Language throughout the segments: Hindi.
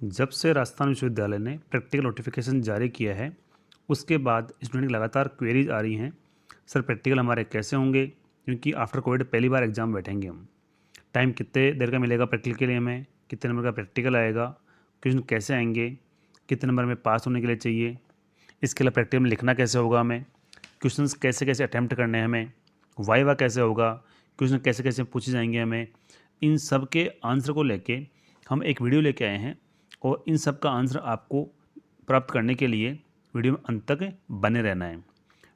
जब से राजस्थान विश्वविद्यालय ने प्रैक्टिकल नोटिफिकेशन जारी किया है उसके बाद स्टूडेंट की लगातार क्वेरीज आ रही हैं। सर प्रैक्टिकल हमारे कैसे होंगे, क्योंकि आफ्टर कोविड पहली बार एग्ज़ाम बैठेंगे हम। टाइम कितने देर का मिलेगा प्रैक्टिकल के लिए, हमें कितने नंबर का प्रैक्टिकल आएगा, क्वेश्चन कैसे आएंगे, कितने नंबर में पास होने के लिए चाहिए, इसके लिए प्रैक्टिकल में लिखना कैसे होगा, हमें क्वेश्चंस कैसे कैसे अटैम्प्ट करने हैं, हमें वाइवा कैसे होगा, क्वेश्चन कैसे कैसे पूछे जाएंगे हमें। इन सब के आंसर को लेके हम एक वीडियो लेके आए हैं और इन सब का आंसर आपको प्राप्त करने के लिए वीडियो में अंत तक बने रहना है।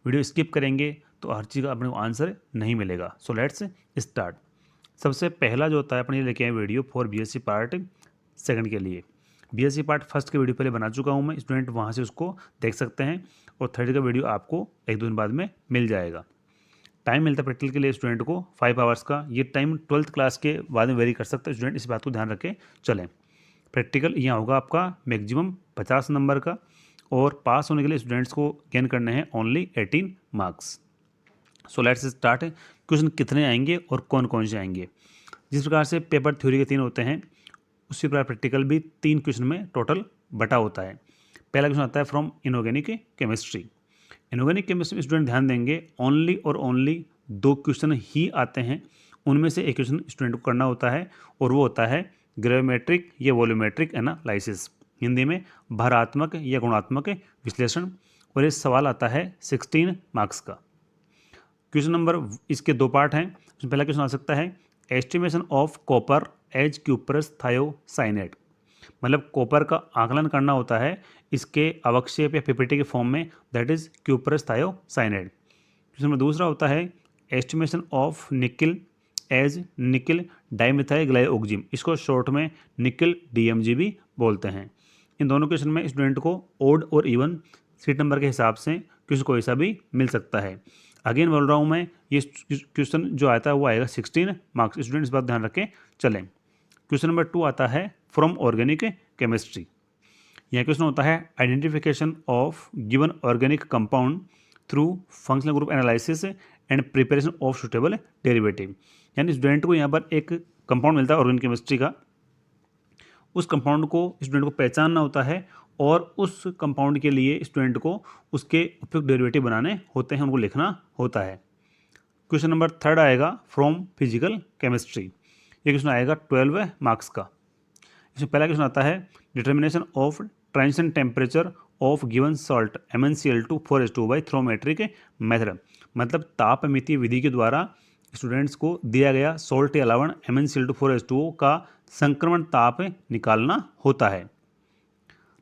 वीडियो स्किप करेंगे तो हर चीज़ का अपने को आंसर नहीं मिलेगा। So let's start. सबसे पहला जो होता है अपने लेके आए video for BSc part second के लिए। बीएससी पार्ट फर्स्ट के वीडियो पहले बना चुका हूँ मैं, स्टूडेंट वहाँ से उसको देख सकते हैं और थर्ड का वीडियो आपको एक दो दिन बाद में मिल जाएगा। टाइम मिलता है प्रैक्टिकल के लिए स्टूडेंट को 5 आवर्स का। ये टाइम 12th क्लास के बाद में वेरी कर सकता है स्टूडेंट, इस बात को ध्यान रखें चलें। प्रैक्टिकल यहाँ होगा आपका मैक्सिमम 50 नंबर का और पास होने के लिए स्टूडेंट्स को गेन करने हैं only 18 marks. So let's start. Question कितने आएंगे और कौन कौन से आएंगे। जिस प्रकार से पेपर थ्योरी के 3 होते हैं उसी प्रकार प्रैक्टिकल भी 3 क्वेश्चन में टोटल बटा होता है। पहला क्वेश्चन आता है from inorganic chemistry. Inorganic chemistry में स्टूडेंट ध्यान देंगे ओनली और ओनली 2 क्वेश्चन ही आते हैं। उनमें से एक क्वेश्चन स्टूडेंट को करना होता है और वो होता है ग्रेविमेट्रिक या वॉल्यूमेट्रिक एनालिसिस, हिंदी में भारात्मक या गुणात्मक विश्लेषण। और ये सवाल आता है 16 मार्क्स का। क्वेश्चन नंबर, इसके 2 पार्ट हैं। पहला क्वेश्चन आ सकता है estimation of copper as cuprous thiocyanate, मतलब कॉपर का आकलन करना होता है इसके अवक्षेप या पीपीटी के फॉर्म में, that is cuprous thiocyanate. Question number दूसरा होता है estimation of nickel as nickel डाइमिथाइल ग्लाइओक्सिम, इसको शॉर्ट में निकिल डीएमजी भी बोलते हैं। इन दोनों क्वेश्चन में स्टूडेंट को ओड और इवन सीट नंबर के हिसाब से क्वेश्चन कोई सा भी मिल सकता है। अगेन बोल रहा हूँ मैं, ये क्वेश्चन जो आता है वो आएगा 16 मार्क्स। स्टूडेंट इस बात ध्यान रखें चलें। क्वेश्चन नंबर 2 आता है फ्रॉम ऑर्गेनिक केमिस्ट्री। यह क्वेश्चन होता है identification of given organic compound through functional group analysis and preparation of suitable derivative. यानी स्टूडेंट को यहाँ पर एक कंपाउंड मिलता है ऑर्गेनिक केमिस्ट्री का, उस कंपाउंड को स्टूडेंट को पहचानना होता है और उस कंपाउंड के लिए स्टूडेंट को उसके उपयुक्त डेरिवेटिव बनाने होते हैं, उनको लिखना होता है। क्वेश्चन नंबर 3 आएगा फ्रॉम फिजिकल केमिस्ट्री। ये क्वेश्चन आएगा 12 मार्क्स का। इसमें पहला क्वेश्चन आता है determination of transition temperature of given salt MnCl2 4H2 by thermometric method, मतलब तापमितीय विधि के द्वारा स्टूडेंट्स को दिया गया सॉल्ट या लवण MnCl2 4H2O का संक्रमण ताप निकालना होता है।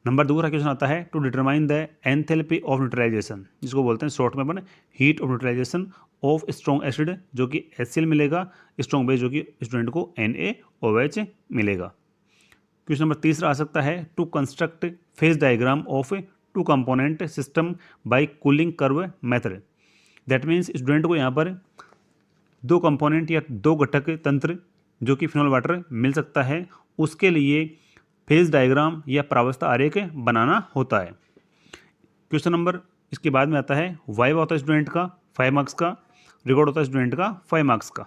नंबर दूसरा क्वेश्चन आता है to determine the enthalpy of neutralization, जिसको बोलते हैं शॉर्ट में अपन heat of neutralization of strong acid, जो कि HCl मिलेगा, स्ट्रॉन्ग बेस जो कि स्टूडेंट को NaOH मिलेगा। क्वेश्चन नंबर तीसरा आ सकता है to construct phase diagram of 2 component system by cooling curve method. That means student को यहाँ पर 2 कंपोनेंट या 2 घटक तंत्र जो कि फिनॉल वाटर मिल सकता है, उसके लिए फेज डायग्राम या प्रावस्था आरेख बनाना होता है। क्वेश्चन नंबर इसके बाद में आता है वाइवा होता है स्टूडेंट का 5 मार्क्स का, रिकॉर्ड होता है स्टूडेंट का 5 मार्क्स का।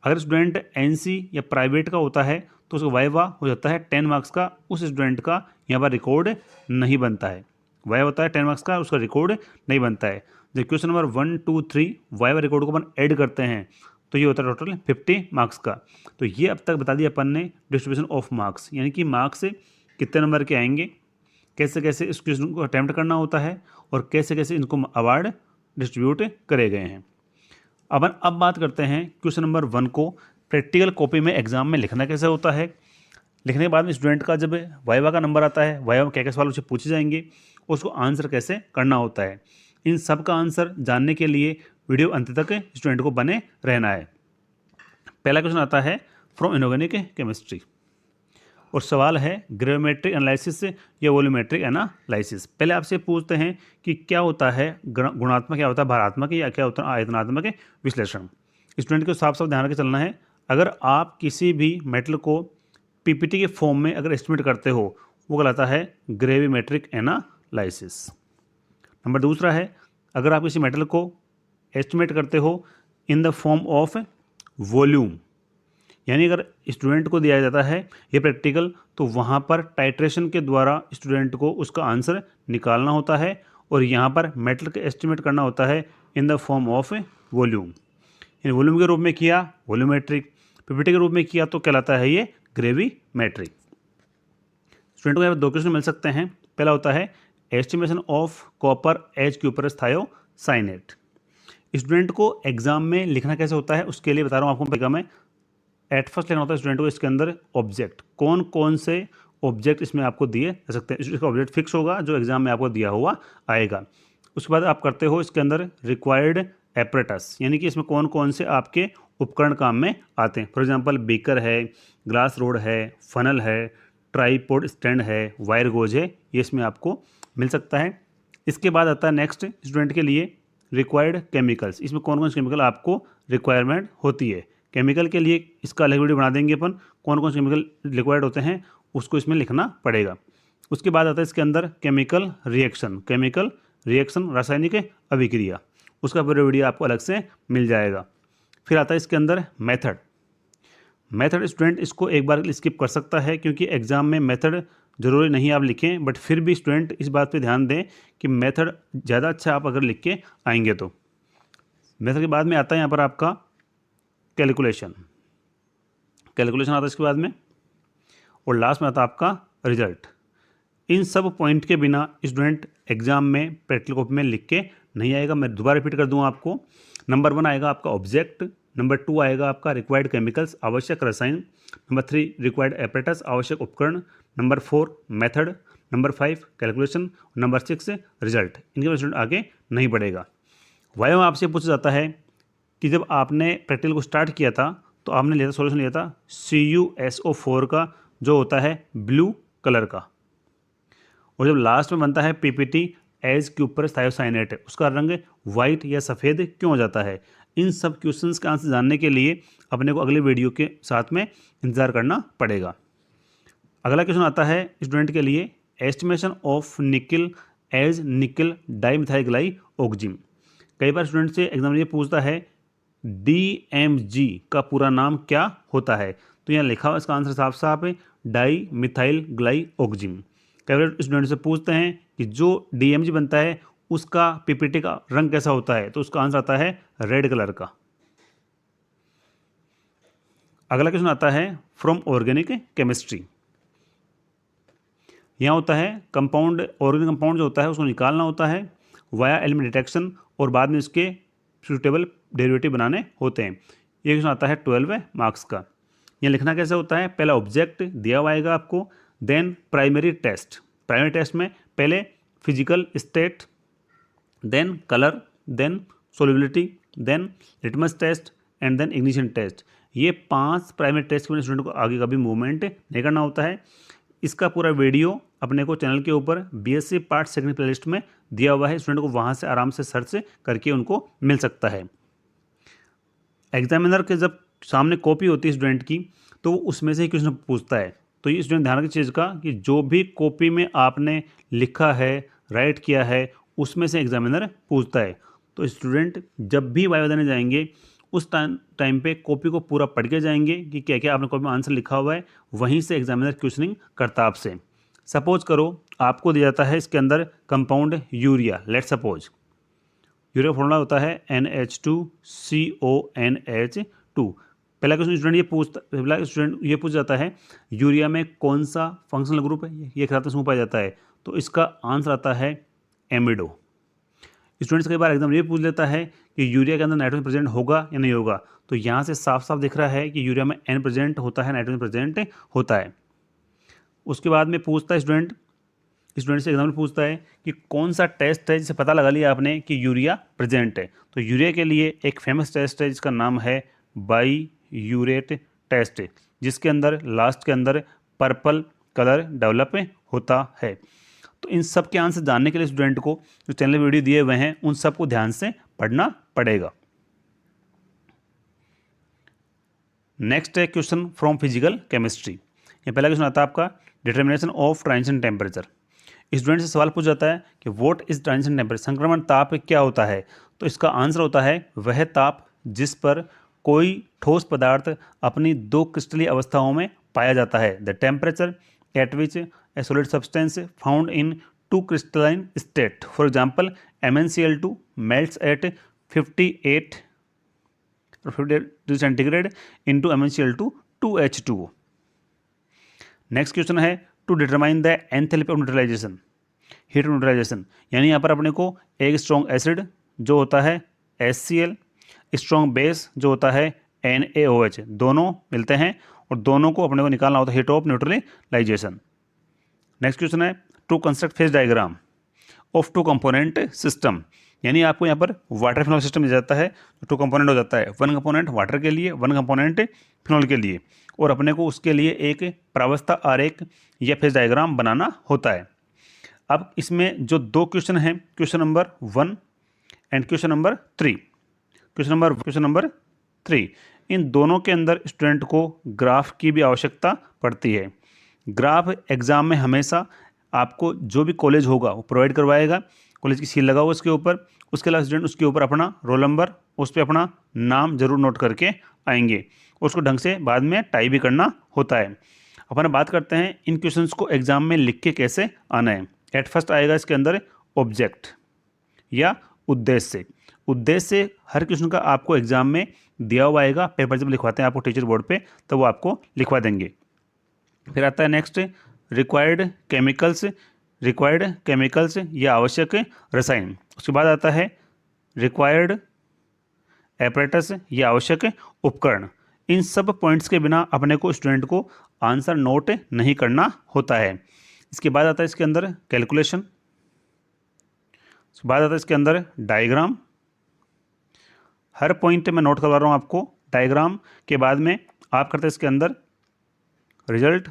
अगर स्टूडेंट NC या प्राइवेट का होता है तो उसका वाइवा हो जाता है 10 मार्क्स का, उस स्टूडेंट का यहाँ पर रिकॉर्ड नहीं बनता है। वाइवा होता है 10 मार्क्स का, उसका रिकॉर्ड नहीं बनता है। जब क्वेश्चन नंबर 1, 2, 3 वाइवा रिकॉर्ड को अपन ऐड करते हैं तो ये होता है टोटल 50 मार्क्स का। तो ये अब तक बता दिया अपन ने डिस्ट्रीब्यूशन ऑफ मार्क्स, यानी कि मार्क्स कितने नंबर के आएंगे, कैसे कैसे इस क्वेश्चन को अटैम्प्ट करना होता है और कैसे कैसे इनको अवार्ड डिस्ट्रीब्यूट करे गए हैं। अब बात करते हैं क्वेश्चन नंबर 1 को प्रैक्टिकल कॉपी में एग्जाम में लिखना कैसे होता है। लिखने के बाद में स्टूडेंट का जब वाइवा का नंबर आता है, वाइवा में क्या क्या सवाल उसे पूछे जाएंगे, उसको आंसर कैसे करना होता है, इन सब का आंसर जानने के लिए वीडियो अंत तक स्टूडेंट को बने रहना है। पहला क्वेश्चन आता है फ्रॉम इनऑर्गेनिक केमिस्ट्री और सवाल है ग्रेविमेट्रिक एनालिसिस या वॉल्यूमेट्रिक एनालिसिस। पहले आपसे पूछते हैं कि क्या होता है गुणात्मक, क्या होता है भारात्मक, या क्या होता है आयतनात्मक विश्लेषण। स्टूडेंट को साफ साफ ध्यान रख चलना है। अगर आप किसी भी मेटल को पीपीटी के फॉर्म में अगर एस्टिमेट करते हो वो कहलाता है ग्रेविमेट्रिक एनालिसिस। नंबर दूसरा है अगर आप किसी मेटल को एस्टिमेट करते हो in the form of volume, यानी अगर स्टूडेंट को दिया जाता है ये प्रैक्टिकल, तो वहाँ पर टाइट्रेशन के द्वारा स्टूडेंट को उसका आंसर निकालना होता है और यहाँ पर मेटल का एस्टिमेट करना होता है in the form of volume. यानी वॉल्यूम के रूप में किया वॉल्यूमेट्रिक, पीपीटी के रूप में किया तो कहलाता है ये ग्रेविमेट्रिक। स्टूडेंट को यहाँ पर 2 क्वेश्चन मिल सकते हैं। पहला होता है estimation of copper as cuprous thiocyanate. Student को एग्जाम में लिखना कैसे होता है उसके लिए बता रहा हूँ आपको। मैं एट फर्स्ट लिखना होता है स्टूडेंट को इसके अंदर ऑब्जेक्ट, कौन कौन से ऑब्जेक्ट इसमें आपको दिए जा सकते हैं। इसका ऑब्जेक्ट फिक्स होगा जो एग्जाम में आपको दिया हुआ आएगा। उसके बाद आप करते हो इसके अंदर रिक्वायर्ड एपरेटस, यानी कि इसमें कौन कौन से आपके उपकरण काम में आते हैं। फॉर एग्जांपल बीकर है, ग्लास रोड है, फनल है, ट्राईपोड स्टैंड है, वायर गोज है, ये इसमें आपको मिल सकता है। इसके बाद आता है नेक्स्ट स्टूडेंट के लिए रिक्वायर्ड केमिकल्स। इसमें कौन कौन से केमिकल आपको रिक्वायरमेंट होती है। केमिकल के लिए इसका अलग वीडियो बना देंगे अपन, कौन कौन से केमिकल रिक्वायर्ड होते हैं उसको इसमें लिखना पड़ेगा। उसके बाद आता है इसके अंदर केमिकल रिएक्शन रासायनिक अभिक्रिया, उसका पूरा वीडियो आपको अलग से मिल जाएगा। फिर आता है इसके अंदर मेथड स्टूडेंट इसको एक बार स्किप कर सकता है क्योंकि एग्जाम में मेथड जरूरी नहीं आप लिखें, बट फिर भी स्टूडेंट इस बात पे ध्यान दें कि मेथड ज़्यादा अच्छा आप अगर लिख के आएंगे तो। मेथड के बाद में आता है यहाँ पर आपका कैलकुलेशन आता है इसके बाद में, और लास्ट में आता है आपका रिजल्ट। इन सब पॉइंट के बिना स्टूडेंट एग्जाम में प्रैक्टिकल कॉपी में लिख के नहीं आएगा। मैं दोबारा रिपीट कर दूँ आपको। नंबर 1 आएगा आपका ऑब्जेक्ट, नंबर 2 आएगा आपका रिक्वायर्ड केमिकल्स आवश्यक रसायन, नंबर 3 रिक्वायर्ड एपरेटस आवश्यक उपकरण, number 4 method, number 5 calculation, number 6 result. इनके स्टूडेंट आगे नहीं बढ़ेगा। वाई में आपसे पूछा जाता है कि जब आपने प्रैक्टिकल को स्टार्ट किया था तो आपने लिया था सॉल्यूशन लिया था CuSO4 का जो होता है ब्लू कलर का, और जब लास्ट में बनता है PPT एज क्यूपरस थायोसाइनेट उसका रंग वाइट या सफ़ेद क्यों हो जाता है। इन सब क्वेश्चंस का आंसर जानने के लिए अपने को अगले वीडियो के साथ में इंतज़ार करना पड़ेगा। अगला क्वेश्चन आता है स्टूडेंट के लिए एस्टिमेशन ऑफ निकल एज निकल डाइमिथाइलग्लाइऑक्जिम। कई बार स्टूडेंट से एग्जाम ये पूछता है DMG का पूरा नाम क्या होता है, तो यहाँ लिखा हुआ इसका आंसर साफ साफ है डाइमिथाइलग्लाइऑक्जिम। कई बार स्टूडेंट से पूछते हैं कि जो DMG बनता है उसका PPT का रंग कैसा होता है, तो उसका आंसर आता है रेड कलर का। अगला क्वेश्चन आता है फ्रॉम ऑर्गेनिक केमिस्ट्री। यहाँ होता है कंपाउंड, ऑर्गेनिक कंपाउंड जो होता है उसको निकालना होता है वाया एलिमेंट डिटेक्शन, और बाद में इसके सूटेबल डेरिवेटिव बनाने होते हैं। ये क्वेश्चन आता है 12 मार्क्स का। यहाँ लिखना कैसे होता है, पहला ऑब्जेक्ट दिया हुआ आएगा आपको, देन प्राइमरी टेस्ट में पहले physical state, then colour, then solubility, then litmus test and then ignition test. ये 5 प्राइमरी टेस्ट के स्टूडेंट को आगे कभी मूवमेंट नहीं करना होता है। इसका पूरा वीडियो अपने को चैनल के ऊपर BSc पार्ट सेकंड प्लेलिस्ट में दिया हुआ है, स्टूडेंट को वहाँ से आराम से सर्च करके उनको मिल सकता है। एग्जामिनर के जब सामने कॉपी होती है स्टूडेंट की तो उसमें से ही क्वेश्चन पूछता है, तो ये स्टूडेंट ध्यान रखिए चीज़ का कि जो भी कॉपी में आपने लिखा है, राइट किया है, उसमें से एग्जामिनर पूछता है। तो स्टूडेंट जब भी वाइवा देने जाएंगे उस टाइम पे कॉपी को पूरा पढ़ के जाएंगे कि क्या क्या आपने कॉपी में आंसर लिखा हुआ है, वहीं से एग्जामिनर क्वेश्चनिंग करता आपसे। सपोज करो आपको दिया जाता है इसके अंदर compound urea, let suppose urea formula होता है NH2CONH2। पहला स्टूडेंट ये पूछ जाता है यूरिया में कौन सा फंक्शनल ग्रुप है, ये खराब समूह पाया जाता है, तो इसका आंसर आता है एमिडो। स्टूडेंट्स कई बार एग्जाम ये पूछ लेता है कि यूरिया के अंदर नाइट्रोजन प्रेजेंट होगा या नहीं होगा, तो यहाँ से साफ साफ दिख रहा है कि यूरिया में N प्रेजेंट होता है, नाइट्रोजन प्रेजेंट होता है। उसके बाद में पूछता है स्टूडेंट से एग्जाम्पल पूछता है कि कौन सा टेस्ट है जिसे पता लगा लिया आपने कि यूरिया प्रेजेंट है। तो यूरिया के लिए एक फेमस टेस्ट है जिसका नाम है बाईयूरेट टेस्ट, जिसके अंदर लास्ट के अंदर पर्पल कलर डेवलप होता है। तो इन सब के आंसर जानने के लिए स्टूडेंट को जो चैनल वीडियो दिए हुए हैं उन सबको ध्यान से पढ़ना पड़ेगा। नेक्स्ट है क्वेश्चन फ्रॉम फिजिकल केमिस्ट्री। ये पहला क्वेश्चन आता है आपका determination of transition temperature. Student से सवाल पूछ जाता है कि व्हाट इज ट्रांजिशन टेम्परेचर, संक्रमण ताप क्या होता है, तो इसका आंसर होता है वह ताप जिस पर कोई ठोस पदार्थ अपनी दो क्रिस्टलीय अवस्थाओं में पाया जाता है। The temperature at which a solid substance found into crystalline state, for example MnCl2 melts at 58 degree centigrade into MnCl2 2H2O। Next question है to determine the enthalpy of neutralization, heat neutralization, यानी यहाँ पर अपने को एक स्ट्रॉन्ग एसिड जो होता है HCl, स्ट्रॉन्ग बेस जो होता है NaOH, दोनों मिलते हैं और दोनों को अपने को निकालना होता है heat of neutralization. Next question है to construct phase diagram of two component system, यानी आपको यहाँ पर वाटर फिनॉल सिस्टम मिल जाता है, टू कंपोनेंट हो जाता है, वन कंपोनेंट वाटर के लिए, वन कंपोनेंट फिनॉल के लिए, और अपने को उसके लिए एक प्रावस्था आरेख या फेज डायग्राम बनाना होता है। अब इसमें जो दो क्वेश्चन हैं, question number 1 and question number 3, question number 3, इन दोनों के अंदर स्टूडेंट को ग्राफ की भी आवश्यकता पड़ती है। ग्राफ एग्जाम में हमेशा आपको जो भी कॉलेज होगा वो प्रोवाइड करवाएगा, कॉलेज की सील लगा हुआ उसके ऊपर, उसके अलावा स्टूडेंट उसके ऊपर अपना रोल नंबर, उस पर अपना नाम जरूर नोट करके आएंगे, उसको ढंग से बाद में टाई भी करना होता है। अपन बात करते हैं इन क्वेश्चंस को एग्जाम में लिख के कैसे आना है। एट फर्स्ट आएगा इसके अंदर ऑब्जेक्ट या उद्देश्य। उद्देश्य हर क्वेश्चन का आपको एग्जाम में दिया हुआ आएगा, पेपर जब लिखवाते हैं आपको टीचर बोर्ड पे तो वो आपको लिखवा देंगे। फिर आता है नेक्स्ट रिक्वायर्ड केमिकल्स या आवश्यक रसायन। उसके बाद आता है रिक्वायर्ड एपरेटस या आवश्यक उपकरण। इन सब पॉइंट्स के बिना अपने को स्टूडेंट को आंसर नोट नहीं करना होता है। इसके बाद आता है इसके अंदर कैलकुलेशन, उसके बाद आता है इसके अंदर डायग्राम। हर पॉइंट में नोट करवा रहा हूँ आपको, डायग्राम के बाद में आप करते हैं इसके अंदर रिजल्ट,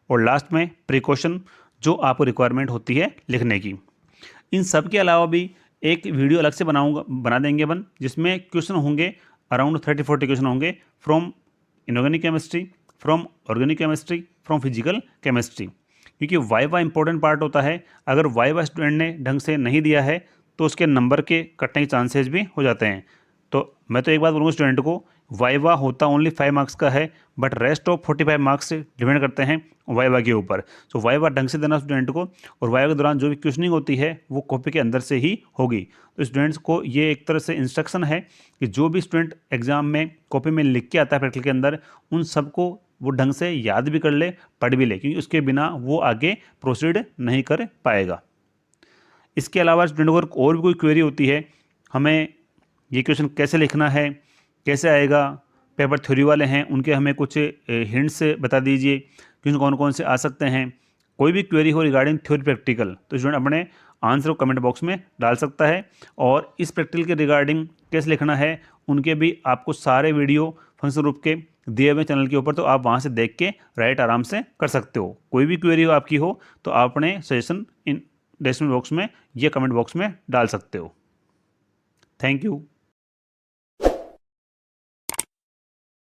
और लास्ट में प्रिकॉशन जो आपको रिक्वायरमेंट होती है लिखने की। इन सब के अलावा भी एक वीडियो अलग से बना देंगे अपन, जिसमें क्वेश्चन होंगे अराउंड 30-40 क्वेश्चन होंगे from inorganic chemistry, from organic chemistry, from physical chemistry, क्योंकि वाइवा इंपॉर्टेंट पार्ट होता है। अगर वाइवा स्टूडेंट ने ढंग से नहीं दिया है तो उसके नंबर के कटने के चांसेस भी हो जाते हैं। तो मैं तो एक बात बोलूँगा स्टूडेंट को, वाइवा होता ओनली 5 मार्क्स का है, but rest of 45 marks depend करते हैं वाइवा के ऊपर। तो वाइवा ढंग से देना स्टूडेंट को, और वाइवा के दौरान जो भी क्वेश्चनिंग होती है वो कॉपी के अंदर से ही होगी। तो स्टूडेंट्स को ये एक तरह से इंस्ट्रक्शन है कि जो भी स्टूडेंट एग्जाम में कॉपी में लिख के आता है प्रैक्टिकल के अंदर, उन सबको वो ढंग से याद भी कर ले, पढ़ भी ले, क्योंकि उसके बिना वो आगे प्रोसीड नहीं कर पाएगा। इसके अलावा स्टूडेंट को और भी कोई क्वेरी होती है, हमें ये क्वेश्चन कैसे लिखना है, कैसे आएगा, पेपर थ्योरी वाले हैं उनके हमें कुछ हिंट्स बता दीजिए, क्वेश्चन कौन कौन से आ सकते हैं, कोई भी क्वेरी हो रिगार्डिंग थ्योरी प्रैक्टिकल, तो स्टूडेंट अपने आंसर को कमेंट बॉक्स में डाल सकता है। और इस प्रैक्टिकल के रिगार्डिंग कैसे लिखना है उनके भी आपको सारे वीडियो फंक्शन रूप के दिए हुए चैनल के ऊपर, तो आप वहाँ से देख के राइट आराम से कर सकते हो। कोई भी क्वेरी हो आपकी हो तो आप अपने सजेशन इन डिस्क्रिप्शन बॉक्स में या कमेंट बॉक्स में डाल सकते हो। Thank you.